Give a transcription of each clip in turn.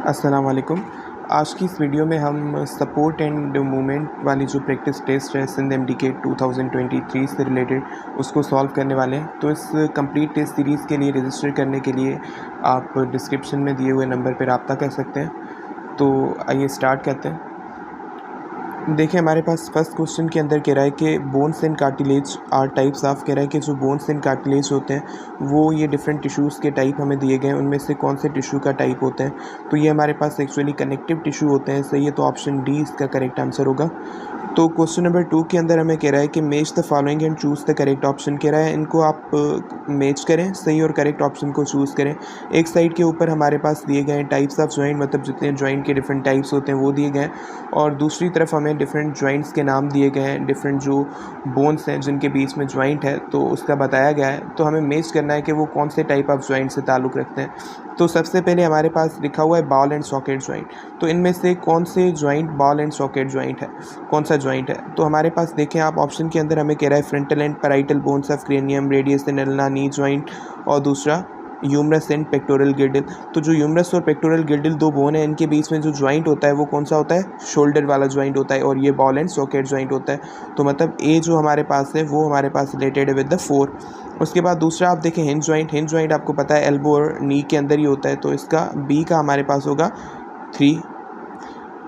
अस्सलाम वालेकुम। आज की इस वीडियो में हम सपोर्ट एंड मूवमेंट वाली जो प्रैक्टिस टेस्ट है सिंध एमडीके 2023 से रिलेटेड उसको सॉल्व करने वाले हैं। तो इस कंप्लीट टेस्ट सीरीज़ के लिए रजिस्टर करने के लिए आप डिस्क्रिप्शन में दिए हुए नंबर पर रब्ता कर सकते हैं। तो आइए स्टार्ट करते हैं। देखिए हमारे पास फर्स्ट क्वेश्चन के अंदर कह रहा है कि bones and cartilage are types of, कह रहा है कि जो बोन्स एंड कार्टिलेज होते हैं वो ये डिफरेंट टिश्यूज़ के टाइप हमें दिए गए हैं, उनमें से कौन से टिश्यू का टाइप होते हैं। तो ये हमारे पास एक्चुअली कनेक्टिव टिश्यू होते हैं। सही है, तो ऑप्शन डी इसका करेक्ट आंसर होगा। तो क्वेश्चन नंबर 2 के अंदर हमें कह रहा है कि match the following and choose the correct option. कह रहा है इनको आप मैच करें, सही और करेक्ट ऑप्शन को चूज़ करें। एक साइड के ऊपर हमारे पास दिए गए हैं टाइप्स ऑफ जॉइंट, मतलब जितने जॉइंट के डिफरेंट टाइप्स होते हैं वो दिए गए हैं, और दूसरी तरफ हमें डिफरेंट जॉइंट्स के नाम दिए गए हैं, डिफरेंट जो बोन्स हैं जिनके बीच में जॉइंट है तो उसका बताया गया है। तो हमें मैच करना है कि वो कौन से टाइप ऑफ जॉइंट से ताल्लुक़ रखते हैं। तो सबसे पहले हमारे पास लिखा हुआ है बॉल एंड सॉकेट जॉइंट। तो इनमें से कौन से joint ball and socket joint है, कौन सा जॉइंट है? तो हमारे पास देखें आप ऑप्शन के अंदर हमें कह रहा है frontal and parietal bones of cranium, radius and ulna knee joint, और दूसरा ह्यूमरस एंड पेक्टोरल गिर्डल। तो जो ह्यूमरस और पेक्टोरल गिर्डल दो बोन है, इनके बीच में जो जॉइंट होता है वो कौन सा होता है? शोल्डर वाला जॉइंट होता है, और ये बॉल एंड सॉकेट जॉइंट होता है। तो मतलब ए जो हमारे पास है वो हमारे पास रिलेटेड है विद द 4। उसके बाद दूसरा आप देखें हिंज जॉइंट। हिंज जॉइंट आपको पता है एल्बो और नी के अंदर ही होता है, तो इसका बी का हमारे पास होगा 3।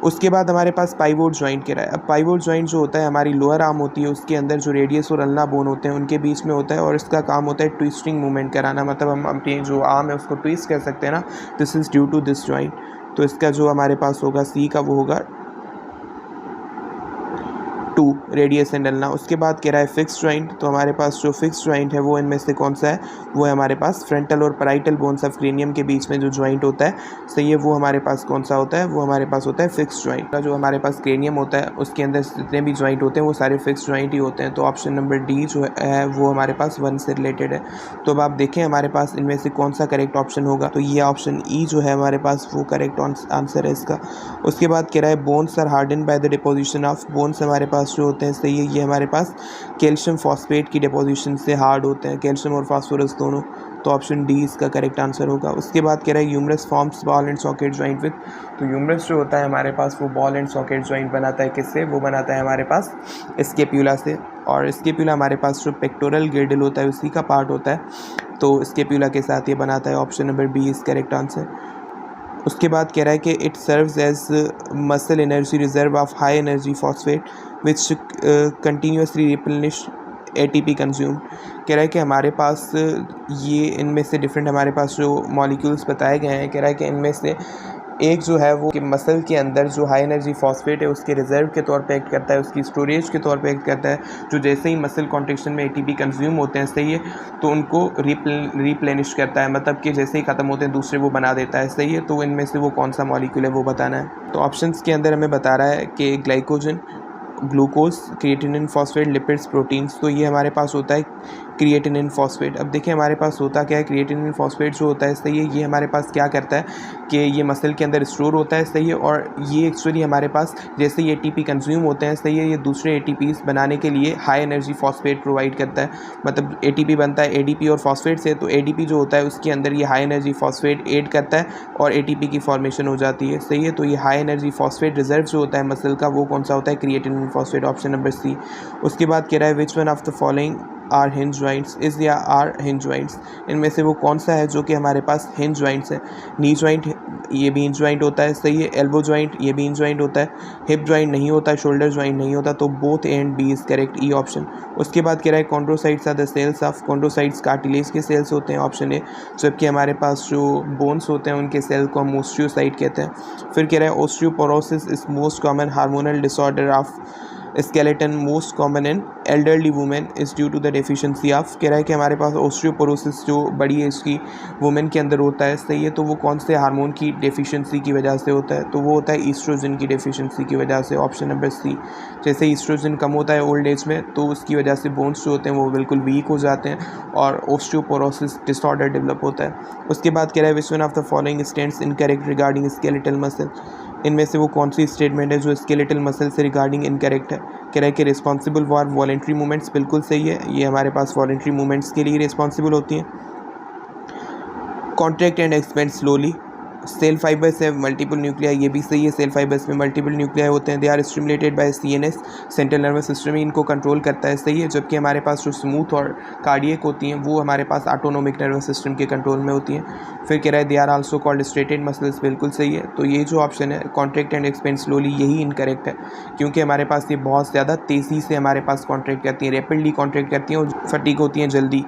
उसके बाद हमारे पास पाइवोट जॉइंट कह रहा है। अब पाइवोट जॉइंट जो होता है हमारी लोअर आर्म होती है, उसके अंदर जो रेडियस और अल्ना बोन होते हैं उनके बीच में होता है, और इसका काम होता है ट्विस्टिंग मूवमेंट कराना, मतलब हम अपनी जो आर्म है उसको ट्विस्ट कर सकते हैं ना, this is due to this joint. तो इसका जो हमारे पास होगा सी का वो होगा 2 रेडियस एंड अल्ना। उसके बाद कह रहा है फिक्स जॉइंट। तो हमारे पास जो फिक्स जॉइंट है वो इनमें से कौन सा है? वो है हमारे पास फ्रंटल और पैराइटल बोन्स ऑफ क्रेनियम के बीच में जो जॉइंट होता है, सही है, वो हमारे पास कौन सा होता है? वो हमारे पास होता है फिक्स जॉइंट। जो हमारे पास क्रेनियम होता है उसके अंदर जितने भी जॉइंट होते हैं वो सारे फिक्स जॉइंट ही होते हैं। तो ऑप्शन नंबर डी जो है वो हमारे पास 1 से रिलेटेड है। तो अब आप देखें हमारे पास इनमें से कौन सा करेक्ट ऑप्शन होगा। तो ये ऑप्शन ई जो है हमारे पास वो करेक्ट आंसर है इसका। उसके बाद कह रहा है bones are harden by the deposition of. Bones हमारे पास जो होते हैं, सही है, ये हमारे पास कैल्शियम फॉस्फेट की डिपोजिशन से हार्ड होते हैं, कैल्शियम और फास्फोरस दोनों। तो ऑप्शन डी इसका करेक्ट आंसर होगा। उसके बाद कह रहा है humerus forms ball and socket joint with. तो ह्यूमरस जो होता है हमारे पास वो बॉल एंड सॉकेट जॉइंट बनाता है किससे? वो बनाता है हमारे पास स्केप्यूला से, और स्केप्यूला हमारे पास जो पेक्टोरल गिर्डल होता है उसी का पार्ट होता है, तो स्केप्यूला के साथ ये बनाता है। Option number B is correct answer. उसके बाद कह रहा है कि it serves as muscle energy reserve of high energy phosphate which continuously replenish ATP consume. कह रहा है कि हमारे पास ये इनमें से डिफरेंट हमारे पास जो मॉलिक्यूल्स बताए गए हैं, कह रहा है कि इनमें से एक जो है वो कि मसल के अंदर जो हाई एनर्जी फॉस्फेट है उसके रिजर्व के तौर पे एक्ट करता है, उसकी स्टोरेज के तौर पे एक्ट करता है। जो जैसे ही मसल कॉन्ट्रैक्शन में एटीपी कंज्यूम होते हैं, सही है, तो उनको रिप्लेनिश करता है, मतलब कि जैसे ही ख़त्म होते हैं दूसरे वो बना देता है, सही है। तो इनमें से वो कौन सा मॉलिक्यूल है वो बताना है। तो ऑप्शंस के अंदर हमें बता रहा है कि glycogen, glucose, creatinine phosphate, lipids, proteins. तो ये हमारे पास होता है क्रिएटिनिन फॉस्फेट। अब देखिए हमारे पास होता क्या है, क्रिएटिनिन फॉस्फेट जो होता है, सही है, ये हमारे पास क्या करता है कि ये मसल के अंदर स्टोर होता है, सही है, और ये एक्चुअली हमारे पास जैसे ही एटीपी कंज्यूम होते हैं, सही है, ये दूसरे एटीपीज बनाने के लिए हाई एनर्जी फॉस्फेट प्रोवाइड करता है। मतलब एटीपी बनता है एडीपी और फॉस्फेट से, तो एडीपी जो होता है उसके अंदर ये हाई एनर्जी फॉस्फेट ऐड करता है और एटीपी की फॉर्मेशन हो जाती है, सही है। तो ये हाई एनर्जी फॉस्फेट रिजर्व जो होता है मसल का वो कौन सा होता है? Creatinine phosphate. Option number C. उसके बाद कह रहा है which one of the following are hinge joints is या आर हिंज जॉइंट्स। इनमें से वो कौन सा है जो कि हमारे पास हिंज जॉइंट्स है? नी जॉइंट, ये भी हिंज जॉइंट होता है, सही है। एल्बो जॉइंट, ये भी हिंज जॉइंट होता है। हिप जॉइंट नहीं होता, शोल्डर जॉइंट नहीं होता, तो both A and B is correct, E option. उसके बाद कह रहा है chondrocytes are the cells of. Chondrocytes cartilage के सेल्स होते हैं, ऑप्शन ए। जबकि हमारे पास जो बोन्स होते हैं उनके सेल को हम ओस्टियोसाइट कहते हैं। फिर कह रहा है osteoporosis is most common hormonal disorder of skeleton, most common in elderly women is due to the deficiency of. कह रहा है कि हमारे पास ओस्टियोपोरोसिस जो बड़ी एज की वुमेन के अंदर होता है, सही है, तो वो कौन से हार्मोन की डेफिशिएंसी की वजह से होता है? तो वो होता है ईस्ट्रोजन की डेफिशिएंसी की वजह से। Option number C. जैसे ईस्ट्रोजन कम होता है ओल्ड एज में तो उसकी वजह से बोन्स जो होते हैं वो बिल्कुल वीक हो जाते हैं और ओस्टियोपोरोसिस डिसऑर्डर डेवलप होता है। उसके बाद कह रहा है which one of the following states incorrect regarding skeletal muscle. इनमें से वो कौन सी स्टेटमेंट है जो स्केलेटल मसल से रिगार्डिंग इनकरेक्ट है? कह रहा है कि रिस्पॉन्सिबल फॉर वॉलेंट्री मूवमेंट्स, बिल्कुल सही है, ये हमारे पास वॉलेंट्री मूवमेंट्स के लिए रिस्पॉन्सिबल होती हैं। Contract and expand slowly, cell fibres है मल्टीपल न्यूक्लियाई, ये भी सही है। सेल फाइबर्स में मल्टीपल न्यूक्लियाई होते हैं। They are stimulated by CNS, central nervous system ही इनको कंट्रोल करता है, सही है। जबकि हमारे पास जो स्मूथ और कार्डियक होती हैं वो हमारे पास ऑटोनोमिक नर्वस सिस्टम के कंट्रोल में होती हैं। फिर कह रहा है they are also called striated muscles, बिल्कुल सही है। तो ये जो ऑप्शन है कॉन्ट्रैक्ट एंड एक्सपेंड स्लोली, यही इनकरेक्ट है, क्योंकि हमारे पास ये बहुत ज़्यादा तेज़ी से हमारे पास कॉन्ट्रैक्ट करती हैं, रैपिडली कॉन्ट्रैक्ट करती हैं और फटीग होती हैं जल्दी।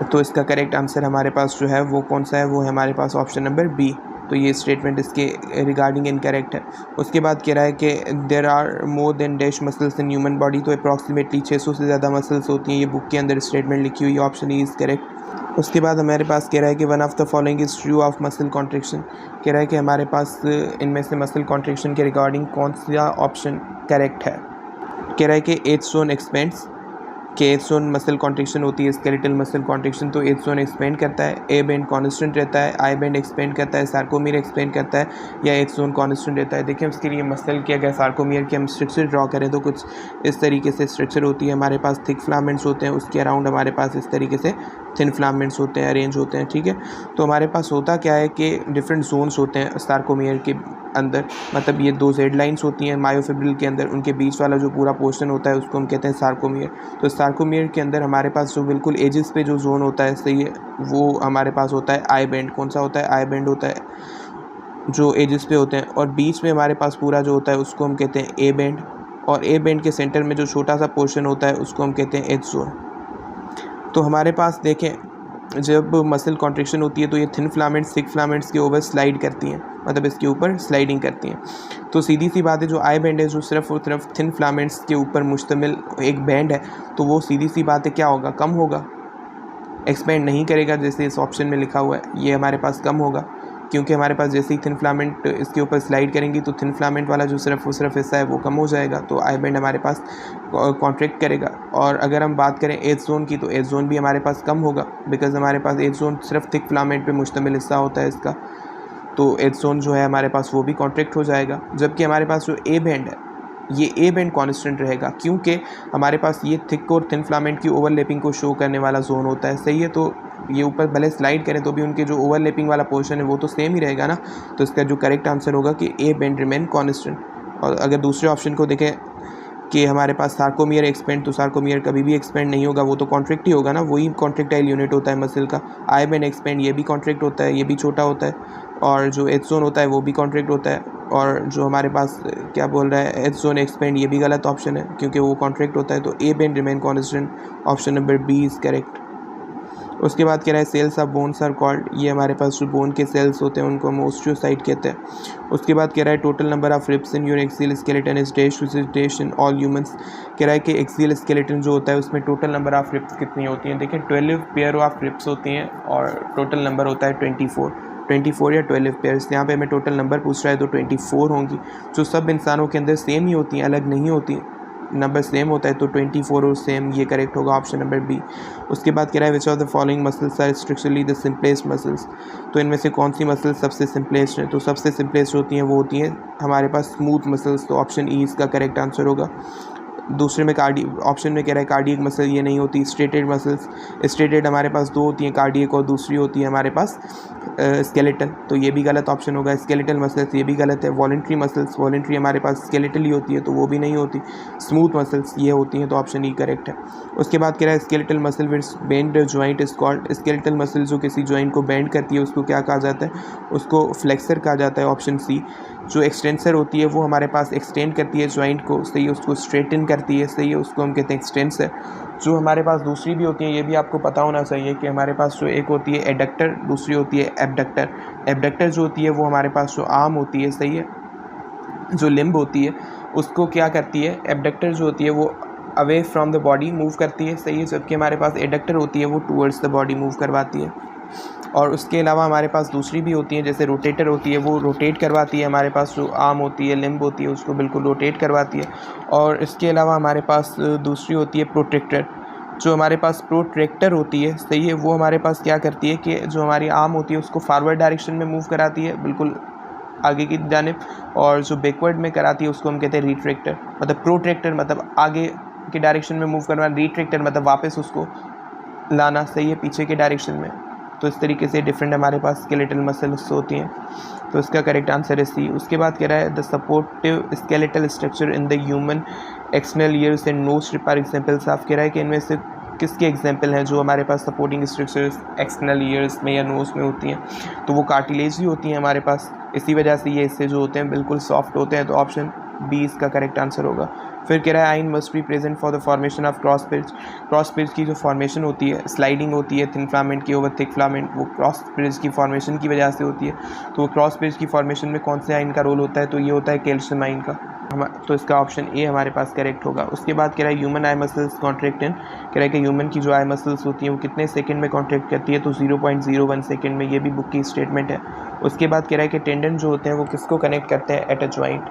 तो इसका करेक्ट आंसर हमारे पास जो है वो कौन सा है, वो है हमारे पास ऑप्शन नंबर बी। तो ये स्टेटमेंट इसके रिगार्डिंग इनकरेक्ट है। उसके बाद कह रहा है कि there are more than dash muscles in human body, तो अप्रॉक्सीमेटली 600 से ज़्यादा मसल्स होती हैं, ये बुक के अंदर स्टेटमेंट लिखी हुई है, ऑप्शन ई इज़ करेक्ट। उसके बाद हमारे पास कह रहा है कि one of the following is true of muscle contraction, कह रहा है कि हमारे पास इनमें से मसल कॉन्ट्रैक्शन के रिगार्डिंग कौन सा ऑप्शन करेक्ट है। कह रहा है कि एज जोन एक्सपेंड्स, कि एज जोन मसल कॉन्ट्रैक्शन होती है स्केलेटल मसल कॉन्ट्रैक्शन, तो एज जोन एक्सपेंड करता है, ए बैंड कॉन्स्टेंट रहता है, आई बैंड एक्सपेंड करता है, सार्कोमियर एक्सपेंड करता है, या एज जोन कॉन्स्टेंट रहता है। देखिए उसके लिए मसल के अगर सार्कोमियर के हम स्ट्रक्चर ड्रॉ करें तो कुछ इस तरीके से स्ट्रक्चर होती है, हमारे पास थिक फिलामेंट्स होते हैं, उसके अराउंड हमारे पास इस तरीके से थिन फिलामेंट्स होते हैं, अरेंज होते हैं, ठीक है। तो हमारे पास होता क्या है कि डिफरेंट जोन्स होते हैं सार्कोमियर के अंदर, मतलब ये दो जेड लाइंस होती हैं मायोफिब्रिल के अंदर, उनके बीच वाला जो पूरा पोर्शन होता है उसको हम कहते हैं सार्कोमियर। तो सार्कोमियर के अंदर हमारे पास जो बिल्कुल एजेस पे जो जोन होता है, सही है, वो हमारे पास होता है आई बैंड। कौन सा होता है? आई बैंड होता है, जो एजेस पे होते हैं। और बीच में हमारे पास पूरा जो होता है उसको हम कहते हैं ए बैंड, और ए बैंड के सेंटर में जो छोटा सा पोर्शन होता है उसको हम कहते हैं एज जोन। तो हमारे पास देखें जब मसल कॉन्ट्रैक्शन होती है तो ये थिन फिलामेंट्स थिक फिलामेंट्स के ऊपर स्लाइड करती हैं, मतलब इसके ऊपर स्लाइडिंग करती हैं। तो सीधी सी बात है, जो आई बैंड है जो सिर्फ और सिर्फ थिन फिलामेंट्स के ऊपर मुश्तमिल एक बैंड है, तो वो सीधी सी बात है क्या होगा? कम होगा, एक्सपेंड नहीं करेगा, जैसे इस ऑप्शन में लिखा हुआ है, ये हमारे पास कम होगा, क्योंकि हमारे पास जैसे ही थिन फिलामेंट इसके ऊपर स्लाइड करेंगी तो थिन फिलामेंट वाला जो सिर्फ हिस्सा है वो कम हो जाएगा, तो आई बैंड हमारे पास कॉन्ट्रैक्ट करेगा। और अगर हम बात करें एज जोन की, तो एज जोन भी हमारे पास कम होगा, बिकॉज हमारे पास एज जोन सिर्फ थिक फिलामेंट पे मुश्तमिल हिस्सा होता है इसका, तो एज जोन जो है हमारे पास वो भी कॉन्ट्रैक्ट हो जाएगा। जबकि हमारे पास जो ए बैंड है, ये ए बैंड कॉन्स्टेंट रहेगा, क्योंकि हमारे पास ये थिक और थिन फिलामेंट की ओवरलैपिंग को शो करने वाला जोन होता है, सही है। तो ये ऊपर भले स्लाइड करें तो भी उनके जो ओवरलैपिंग वाला पोर्शन है वो तो सेम ही रहेगा ना, तो इसका जो करेक्ट आंसर होगा कि ए बैंड रिमेन कॉन्स्टेंट। और अगर दूसरे ऑप्शन को देखें कि हमारे पास सार्कोमियर एक्सपेंड, तो सार्कोमियर कभी भी एक्सपेंड नहीं होगा, वो तो कॉन्ट्रैक्ट ही होगा ना, वही कॉन्ट्रैक्टाइल यूनिट होता है मसल का। आई बैंड एक्सपेंड, ये भी कॉन्ट्रैक्ट होता है, ये भी छोटा होता है, और जो एज जोन होता है वो भी कॉन्ट्रैक्ट होता है। और जो हमारे पास क्या बोल रहा है एज जोन एक्सपेंड, ये भी गलत ऑप्शन है क्योंकि वो कॉन्ट्रैक्ट होता है, तो A band remain constant, option number B is correct. उसके बाद कह रहा है cells of bones are called, ये हमारे पास जो बोन के सेल्स होते हैं उनको हम ओस्टियोसाइट कहते हैं। उसके बाद कह रहा है total number of ribs in your axial skeleton is dash to dash in all humans, कह रहा है कि एक्सियल स्केलेटन जो होता है उसमें टोटल नंबर ऑफ रिब्स कितनी होती हैं। देखिए 12 पेयर ऑफ रिब्स होती हैं और टोटल नंबर होता है 24 या 12 पेयर्स। यहाँ पे हमें टोटल नंबर पूछ रहा है तो 24 होंगी, जो सब इंसानों के अंदर सेम ही होती हैं, अलग नहीं होती, नंबर सेम होता है, तो 24 और सेम, ये करेक्ट होगा ऑप्शन नंबर बी। उसके बाद कह रहा है which of the following muscles are structurally the simplest muscles, तो इनमें से कौन सी मसल सबसे सिंपलेस्ट है? तो सबसे सिंपलेस्ट होती हैं वो होती हैं हमारे पास स्मूथ मसल्स, तो ऑप्शन ई इसका करेक्ट आंसर होगा। दूसरे में ऑप्शन में कह रहा है कार्डियक मसल, ये नहीं होती। स्ट्रेटेड मसल्स, स्ट्रेटेड हमारे पास दो होती हैं, कार्डियक और दूसरी होती है हमारे पास स्केलेटल, तो ये भी गलत ऑप्शन होगा। स्केलेटल मसल्स, ये भी गलत है। वॉलेंट्री मसल्स, वॉलेंट्री हमारे पास स्केलेटल ही होती है, तो वो भी नहीं होती। स्मूथ मसल्स ये होती हैं, तो ऑप्शन ई करेक्ट है। उसके बाद कह रहा है skeletal muscle which bend joint is called, skeletal muscle जो किसी जॉइंट को बेंड करती है उसको क्या कहा जाता है? उसको फ्लेक्सर कहा जाता है, ऑप्शन सी। जो एक्सटेंसर होती है वो हमारे पास एक्सटेंड करती है जॉइंट को, सही है, उसको स्ट्रेटन करती है, सही है, उसको हम कहते हैं एक्सटेंसर। जो हमारे पास दूसरी भी होती है, ये भी आपको पता होना चाहिए कि हमारे पास जो एक होती है एडक्टर, दूसरी होती है एबडक्टर। एबडक्टर जो होती है वो हमारे पास जो आर्म होती है, सही है, जो लिम्ब होती है उसको क्या करती है? एबडक्टर जो होती है वो away from the body move करती है, सही है, जबकि हमारे पास एडक्टर होती है वो टूवर्ड्स द बॉडी मूव करवाती है। और उसके अलावा हमारे पास दूसरी भी होती है, जैसे रोटेटर होती है, वो रोटेट करवाती है, हमारे पास जो आर्म होती है, लिम्ब होती है, उसको बिल्कुल रोटेट करवाती है। और इसके अलावा हमारे पास दूसरी होती है प्रोट्रैक्टर। जो हमारे पास प्रोट्रैक्टर होती है, सही है, वो हमारे पास क्या करती है कि जो हमारी आर्म होती है उसको फॉरवर्ड डायरेक्शन में मूव कराती है, बिल्कुल आगे की जानिब, और जो बैकवर्ड में कराती है उसको हम कहते हैं रिट्रैक्टर। मतलब प्रोट्रैक्टर मतलब आगे की डायरेक्शन में मूव करना, रिट्रैक्टर मतलब वापस उसको लाना, सही है, पीछे के डायरेक्शन में। तो इस तरीके से डिफरेंट हमारे पास स्केलेटल मसल्स होती हैं। तो इसका करेक्ट आंसर है सी। उसके बाद कह रहा है the supportive skeletal structure in the human external ears and nose strip are examples. आप कह रहा है कि इनमें से किसके एग्जाम्पल हैं जो हमारे पास सपोर्टिंग स्ट्रक्चर्स एक्सटर्नल ईयर्स में या नोज में होती हैं। तो वो कार्टिलेज ही होती हैं हमारे पास, इसी वजह से ये इससे जो होते हैं बिल्कुल सॉफ्ट होते हैं। तो ऑप्शन बी इसका करेक्ट आंसर होगा। फिर कह रहा है आइन must be present for the formation of cross bridge. Cross bridge की जो फॉर्मेशन होती है, स्लाइडिंग होती है थिन फिलामेंट की ओवर थिक फिलामेंट, वो क्रॉस ब्रिज की फॉर्मेशन की वजह से होती है। तो वो क्रॉस ब्रिज की फॉर्मेशन में कौन से आइन का रोल होता है, तो ये होता है कैल्शियम आइन का। तो इसका ऑप्शन ए हमारे पास करेक्ट होगा। उसके बाद कह रहा है human eye muscles contract in, कह रहा है कि ह्यूमन की जो आई मसल्स होती हैं वो कितने सेकंड में कॉन्ट्रैक्ट करती है, तो 0.01 सेकंड में, ये भी बुक की स्टेटमेंट है। उसके बाद कह रहा है कि टेंडन जो होते हैं वो किसको कनेक्ट करते हैं एट अ जॉइंट।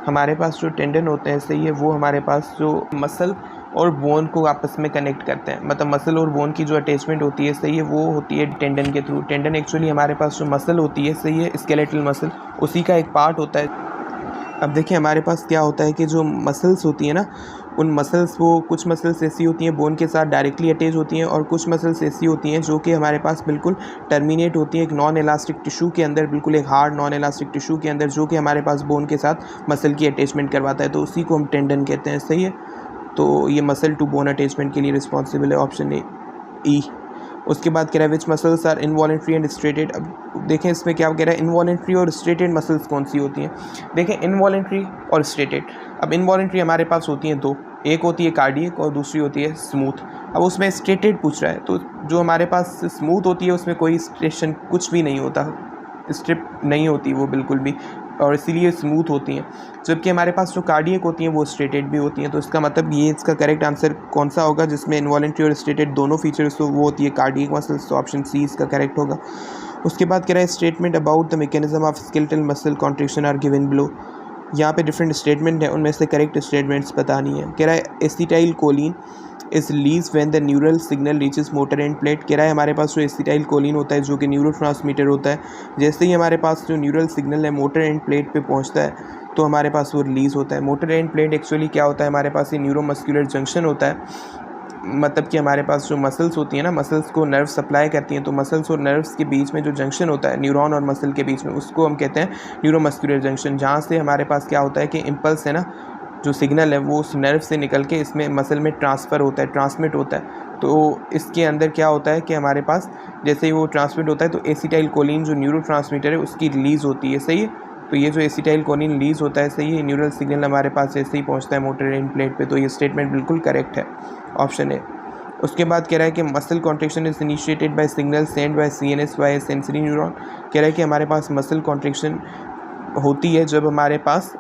हमारे पास जो टेंडन होते हैं सही है, वो हमारे पास जो मसल और बोन को आपस में कनेक्ट करते हैं, मतलब मसल और बोन की जो अटैचमेंट होती है सही है, वो होती है टेंडन के थ्रू। टेंडन एक्चुअली हमारे पास जो मसल होती है सही है, स्केलेटल मसल, उसी का एक पार्ट होता है। अब देखिए हमारे पास क्या होता है कि जो मसल्स होती हैं ना, उन मसल्स, वो कुछ मसल्स ऐसी होती हैं बोन के साथ डायरेक्टली अटैच होती हैं, और कुछ मसल्स ऐसी होती हैं जो कि हमारे पास बिल्कुल टर्मिनेट होती हैं एक नॉन इलास्टिक टिश्यू के अंदर, बिल्कुल एक हार्ड नॉन इलास्टिक टिश्यू के अंदर, जो कि हमारे पास बोन के साथ मसल की अटैचमेंट करवाता है। तो उसी को हम टेंडन कहते हैं, सही है। तो ये मसल टू बोन अटैचमेंट के लिए रिस्पॉन्सिबल है, ऑप्शन ए ई। उसके बाद कह रहा है which muscles are involuntary and striated. अब देखें इसमें क्या कह रहा है, इनवॉलेंट्री और स्ट्रेटेड मसल्स कौन सी होती हैं। देखें इनवॉलेंट्री और स्ट्रेटेड, अब इनवॉलेंट्री हमारे पास होती हैं दो, एक होती है कार्डियक और दूसरी होती है स्मूथ। अब उसमें स्ट्रेटेड पूछ रहा है, तो जो हमारे पास स्मूथ होती है उसमें कोई स्ट्रेशन कुछ भी नहीं होता, स्ट्रिप नहीं होती वो बिल्कुल भी, और इसीलिए स्मूथ होती हैं। जबकि हमारे पास जो कार्डियक होती हैं वो स्ट्रेटेड भी होती हैं। तो इसका मतलब ये इसका करेक्ट आंसर कौन सा होगा जिसमें इनवॉलेंट्री और स्ट्रेटेड दोनों फीचर्स, तो वो होती है कार्डियक मसल्स। तो ऑप्शन सी इसका करेक्ट होगा। उसके बाद कह रहा है statement about the mechanism of skeletal muscle contraction are given below. यहाँ पे डिफरेंट स्टेटमेंट है, उनमें से करेक्ट स्टेटमेंट्स बतानी है। कह रहा है acetyl choline is release when the neural signal reaches motor end plate. कह रहा है हमारे पास जो एसिटाइल कोलिन होता है जो कि न्यूरोट्रांसमीटर होता है, जैसे ही हमारे पास जो न्यूरल सिग्नल है मोटर एंड प्लेट पे पहुंचता है तो हमारे पास वो रिलीज़ होता है। मोटर एंड प्लेट एक्चुअली क्या होता है, हमारे पास ये न्यूरोमस्कुलर जंक्शन होता है, मतलब कि हमारे पास जो मसल्स होती हैं ना, मसल्स को नर्व सप्लाई करती हैं, तो मसल्स और नर्व्स के बीच में जो जंक्शन होता है न्यूरॉन और मसल के बीच में, उसको हम कहते हैं न्यूरोमस्कुलर जंक्शन। जहाँ से हमारे पास क्या होता है कि इम्पल्स है ना, जो सिग्नल है वो उस नर्व से निकल के इसमें मसल में ट्रांसफ़र होता है, ट्रांसमिट होता है। तो इसके अंदर क्या होता है कि हमारे पास जैसे ही वो ट्रांसमिट होता है तो एसिटाइल कोलिन जो न्यूरोट्रांसमीटर है उसकी रिलीज़ होती है, सही है। तो ये जो एसिटाइल कोलिन रिलीज़ होता है सही है, न्यूरल सिग्नल हमारे पास जैसे ही पहुंचता है मोटर एंड प्लेट पे, तो ये स्टेटमेंट बिल्कुल करेक्ट है, ऑप्शन ए। उसके बाद कह रहा है कि muscle contraction is initiated by signal send by CNS by sensory neuron. कह रहा है कि हमारे पास मसल कॉन्ट्रैक्शन होती है जब हमारे पास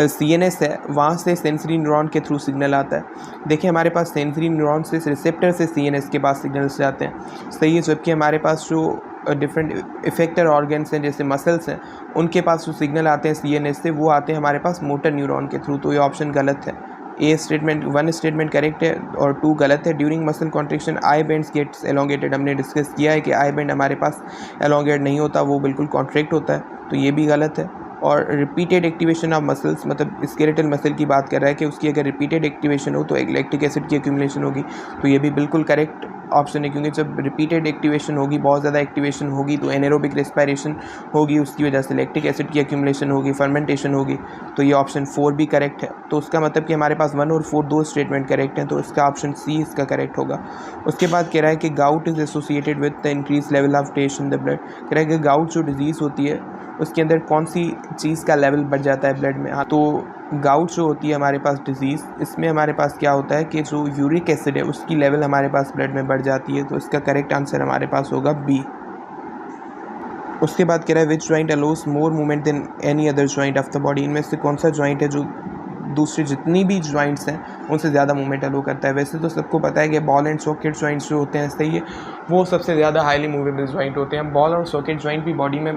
सीएनएस है, वहाँ से सेंसरी न्यूरॉन के थ्रू सिग्नल आता है। देखिए हमारे पास सेंसरी न्यूरॉन से रिसेप्टर से सीएनएस के पास सिग्नल्स जाते हैं, सही है। जबकि हमारे पास जो डिफरेंट इफेक्टर ऑर्गन्स हैं जैसे मसल्स हैं, उनके पास जो सिग्नल आते हैं सीएनएस से, वो आते हैं हमारे पास मोटर न्यूरॉन के थ्रू। तो ये ऑप्शन गलत है। ए स्टेटमेंट 1 स्टेटमेंट करेक्ट है और 2 गलत है। During muscle contraction I bands gets elongated, हमने डिस्कस किया है कि आई बैंड हमारे पास एलोंगेट नहीं होता, वो बिल्कुल कॉन्ट्रैक्ट होता है, तो ये भी गलत है। और रिपीटेड एक्टिवेशन ऑफ मसल्स, मतलब स्केलेटल मसल की बात कर रहा है कि उसकी अगर रिपीटेड एक्टिवेशन हो तो लैक्टिक एसिड की एक्यूमुलेशन होगी, तो ये भी बिल्कुल करेक्ट ऑप्शन है। क्योंकि जब रिपीटेड एक्टिवेशन होगी, बहुत ज़्यादा एक्टिवेशन होगी, तो एनारोबिक रेस्पिरेशन होगी, उसकी वजह से लैक्टिक एसिड की एक्यूमुलेशन होगी, फर्मेंटेशन होगी, तो ये ऑप्शन 4 भी करेक्ट है। तो उसका मतलब कि हमारे पास 1 और 4 दो स्टेटमेंट करेक्ट हैं, तो इसका ऑप्शन सी इसका करेक्ट होगा। उसके बाद कह रहा है कि gout is associated with the increase level of test in the blood. कह रहा है कि गाउट जो डिजीज़ होती है उसके अंदर कौन सी चीज़ का लेवल बढ़ जाता है ब्लड में। हाँ, तो गाउट जो होती है हमारे पास डिजीज़, इसमें हमारे पास क्या होता है कि जो यूरिक एसिड है उसकी लेवल हमारे पास ब्लड में बढ़ जाती है, तो इसका करेक्ट आंसर हमारे पास होगा बी। उसके बाद कह रहा है which joint allows more movement than any other joint of the body. इनमें से कौन सा जॉइंट है जो दूसरी जितनी भी जॉइंट्स हैं उनसे ज़्यादा मूवमेंट अलो करता है। वैसे तो सबको पता है कि बॉल एंड सॉकेट जॉइंट्स जो होते हैं सही है, वो सबसे ज़्यादा हाईली मूवेबल जॉइंट होते हैं। बॉल और सॉकेट जॉइंट भी बॉडी में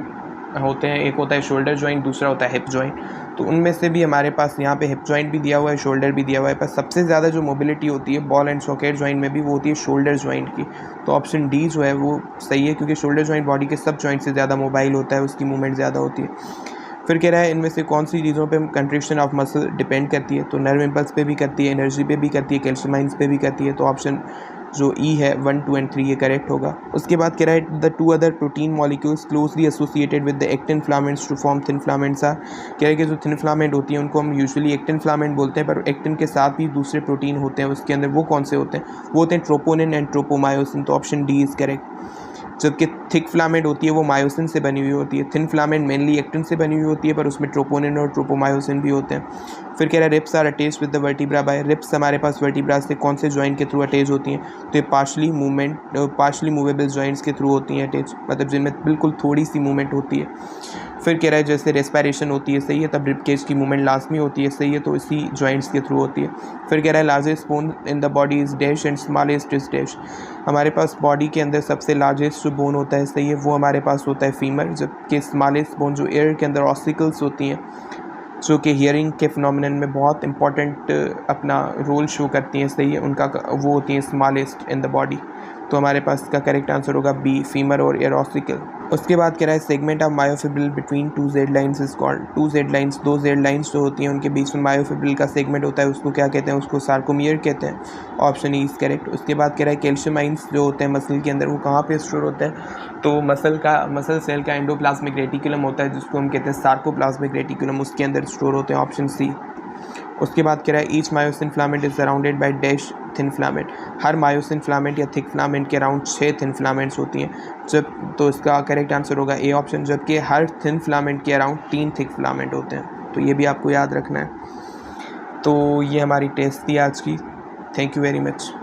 होते हैं, एक होता है शोल्डर जॉइंट, दूसरा होता है हिप जॉइंट। तो उनमें से भी हमारे पास यहाँ पे हिप जॉइंट भी दिया हुआ है, शोल्डर भी दिया हुआ है, पर सबसे ज़्यादा जो मोबिलिटी होती है बॉल एंड सॉकेट जॉइंट में भी वो होती है शोल्डर जॉइंट की। तो ऑप्शन डी जो है वो सही है, क्योंकि शोल्डर जॉइंट बॉडी के सब जॉइंट से ज़्यादा मोबाइल होता है, उसकी मूवमेंट ज़्यादा होती है। फिर कह रहा है इनमें से कौन सी चीज़ों पे कंट्रैक्शन ऑफ मसल डिपेंड करती है। तो नर्व इम्पल्स पे भी करती है, एनर्जी पे भी करती है, कैल्शियम आयंस पे भी करती है। तो ऑप्शन जो ई है 1, 2 एंड 3 ये करेक्ट होगा। उसके बाद कह रहा है the 2 other protein molecules closely associated with the actin filaments to form thin filaments are. कह रहा है कि जो थिन फिलामेंट होती है उनको हम यूजुअली एक्टिन फिलामेंट बोलते हैं, पर एक्टिन के साथ भी दूसरे प्रोटीन होते हैं उसके अंदर, वो कौन से होते हैं? वो होते हैं ट्रोपोनिन एंड ट्रोपोमायोसिन। तो ऑप्शन डी इज़ करेक्ट। जबकि थिक फिलामेंट होती है वो मायोसिन से बनी हुई होती है। थिन फिलामेंट मेनली एक्टिन से बनी हुई होती है, पर उसमें ट्रोपोनिन और ट्रोपोमायोसिन भी होते हैं। फिर कह रहा है ribs are attached with the vertebra by. Ribs हमारे पास वर्टिब्रा से कौन से जॉइंट के थ्रू अटैच होती हैं? तो ये पार्शली मूवेबल जॉइंट्स के थ्रू होती हैं अटैच, मतलब जिनमें बिल्कुल थोड़ी सी मूवमेंट होती है। फिर कह रहा है जैसे रेस्पिरेशन होती है, सही है, तब रिबकेज की मूवमेंट लाजमी होती है, सही है, तो इसी जॉइंट्स के थ्रू होती है। फिर कह रहा है largest bone in the body is dash and smallest is dash. हमारे पास बॉडी के अंदर सबसे लार्जेस्ट जो बोन होता है, सही है, वो हमारे पास होता है फीमर। जबकि स्मॉलेस्ट बोन जो एयर के अंदर ऑसिकल्स होती हैं, जो कि हियरिंग के फिनोमिनन में बहुत इंपॉर्टेंट अपना रोल शो करती हैं, सही है, उनका वो होती हैं स्मॉलेस्ट इन द बॉडी। तो हमारे पास इसका करेक्ट आंसर होगा बी, फीमर और एयर ऑसिकल। उसके बाद कह रहा है segment of myofibril between 2 Z lines is called. 2 Z lines, 2 Z lines जो होती हैं उनके बीच में मायोफिब्रिल का सेगमेंट होता है, उसको क्या कहते हैं? उसको सार्कोमियर कहते हैं। Option E is correct. उसके बाद कह रहा है कैल्शियम आइंस जो होते हैं मसल के अंदर, वो कहाँ पे स्टोर होते हैं? तो मसल सेल का एंडोप्लाज्मिक रेटिकुलम होता है, जिसको हम कहते हैं सार्कोप्लाज्मिक रेटिकुलम, उसके अंदर स्टोर होते हैं। Option C. उसके बाद कह रहा है each myosin filament is surrounded by dash thin filament. हर मायोसिन फिलामेंट या थिक फिलामेंट के अराउंड 6 थिन फिलामेंट्स होती हैं। तो इसका करेक्ट आंसर होगा ए ऑप्शन। जबकि हर थिन फिलामेंट के अराउंड 3 थिक फिलामेंट होते हैं। तो ये भी आपको याद रखना है। तो ये हमारी टेस्ट थी आज की। Thank you very much.